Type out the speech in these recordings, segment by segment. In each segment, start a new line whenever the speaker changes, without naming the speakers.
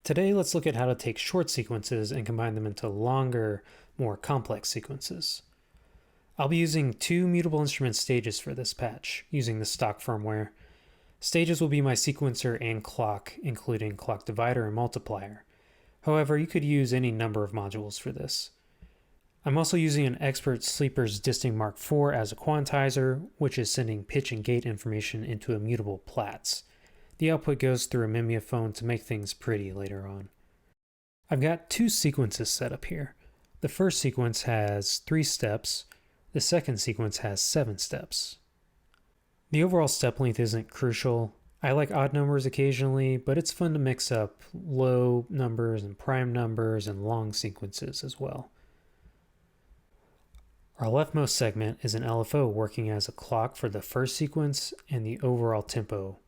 Today, let's look at how to take short sequences and combine them into longer, more complex sequences. I'll be using two mutable instrument stages for this patch, using the stock firmware. Stages will be my sequencer and clock, including clock divider and multiplier. However, you could use any number of modules for this. I'm also using an Expert Sleeper's Distinct Mark IV as a quantizer, which is sending pitch and gate information into a mutable Platts. The output goes through a mimeophone to make things pretty later on. I've got two sequences set up here. The first sequence has 3 steps, the second sequence has 7 steps. The overall step length isn't crucial. I like odd numbers occasionally, but it's fun to mix up low numbers and prime numbers and long sequences as well. Our leftmost segment is an LFO working as a clock for the first sequence and the overall tempo.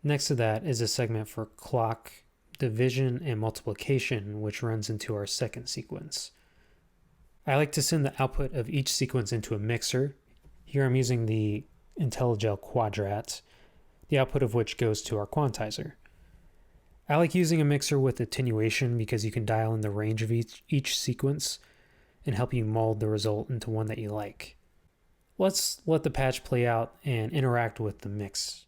Next to that is a segment for clock, division, and multiplication, which runs into our second sequence. I like to send the output of each sequence into a mixer. Here I'm using the IntelliGel Quadrat, the output of which goes to our quantizer. I like using a mixer with attenuation because you can dial in the range of each sequence and help you mold the result into one that you like. Let's let the patch play out and interact with the mix.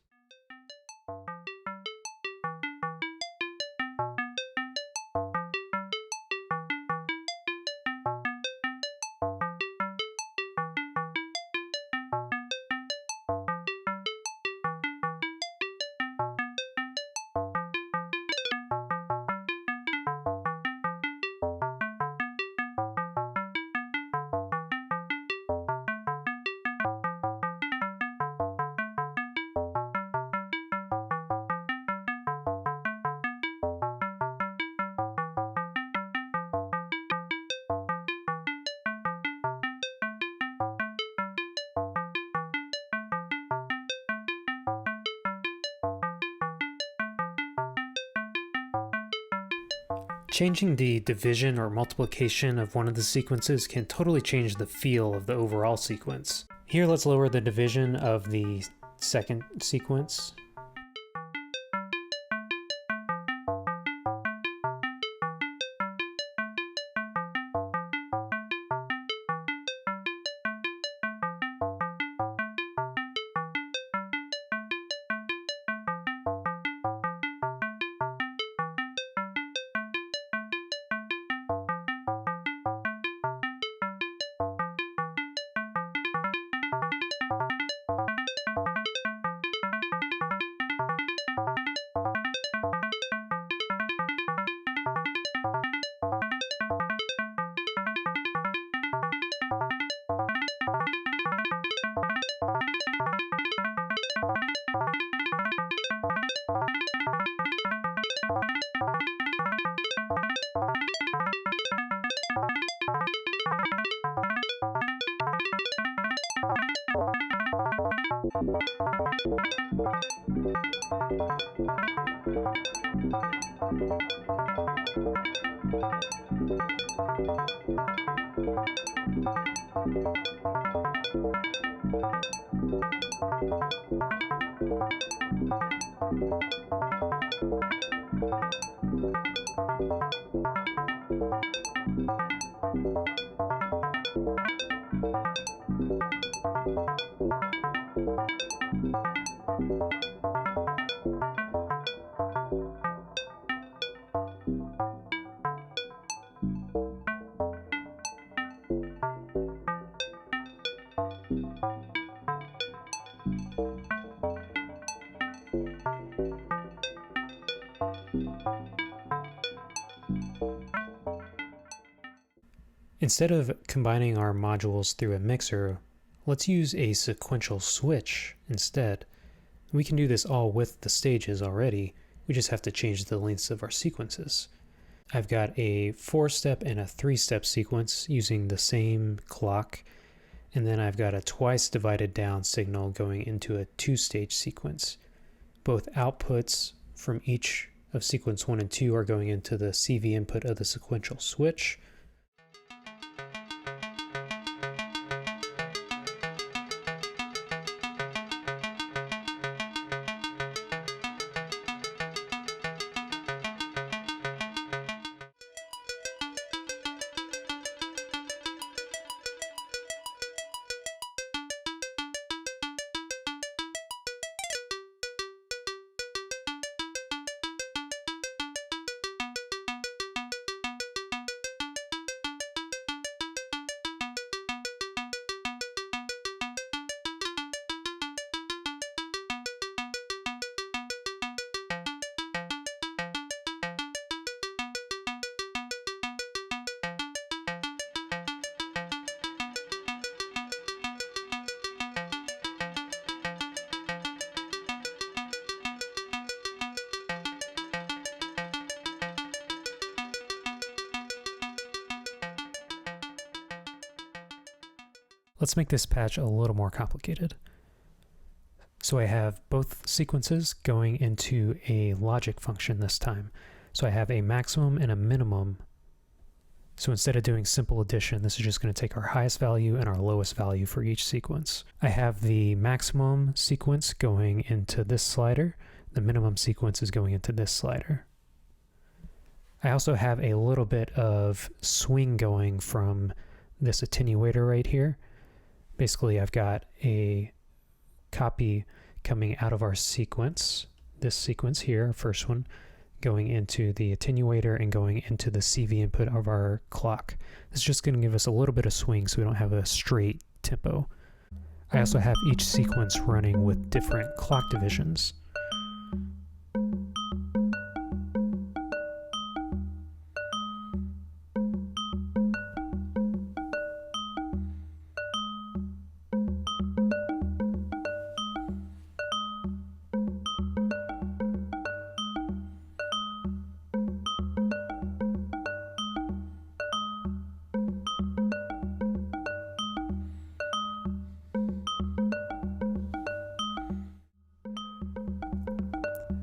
Changing the division or multiplication of one of the sequences can totally change the feel of the overall sequence. Here, let's lower the division of the second sequence. Instead of combining our modules through a mixer, let's use a sequential switch instead. We can do this all with the stages already, we just have to change the lengths of our sequences. I've got a 4-step and a 3-step sequence using the same clock, and then I've got a twice divided down signal going into a 2-stage sequence. Both outputs from each of sequence 1 and 2 are going into the CV input of the sequential switch. Let's make this patch a little more complicated. So I have both sequences going into a logic function this time. So I have a maximum and a minimum. So instead of doing simple addition, this is just going to take our highest value and our lowest value for each sequence. I have the maximum sequence going into this slider. The minimum sequence is going into this slider. I also have a little bit of swing going from this attenuator right here. Basically, I've got a copy coming out of our sequence, this sequence here, our first one, going into the attenuator and going into the CV input of our clock. This is just going to give us a little bit of swing so we don't have a straight tempo. I also have each sequence running with different clock divisions.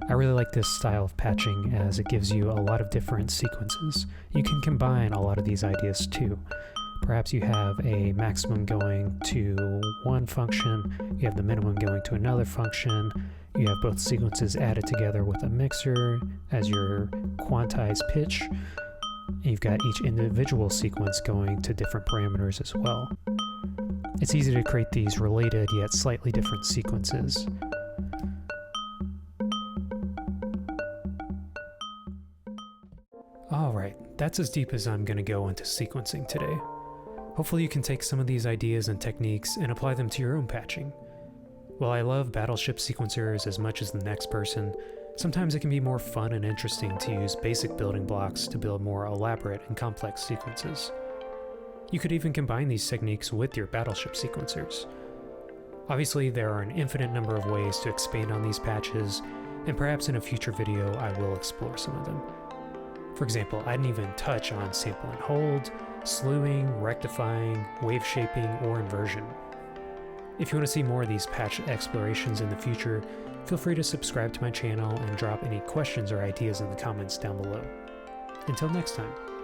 I really like this style of patching as it gives you a lot of different sequences. You can combine a lot of these ideas too. Perhaps you have a maximum going to one function, you have the minimum going to another function, you have both sequences added together with a mixer as your quantized pitch, and you've got each individual sequence going to different parameters as well. It's easy to create these related yet slightly different sequences. Alright, that's as deep as I'm going to go into sequencing today. Hopefully you can take some of these ideas and techniques and apply them to your own patching. While I love battleship sequencers as much as the next person, sometimes it can be more fun and interesting to use basic building blocks to build more elaborate and complex sequences. You could even combine these techniques with your battleship sequencers. Obviously, there are an infinite number of ways to expand on these patches, and perhaps in a future video I will explore some of them. For example, I didn't even touch on sample and hold, slewing, rectifying, wave shaping, or inversion. If you want to see more of these patch explorations in the future, feel free to subscribe to my channel and drop any questions or ideas in the comments down below. Until next time.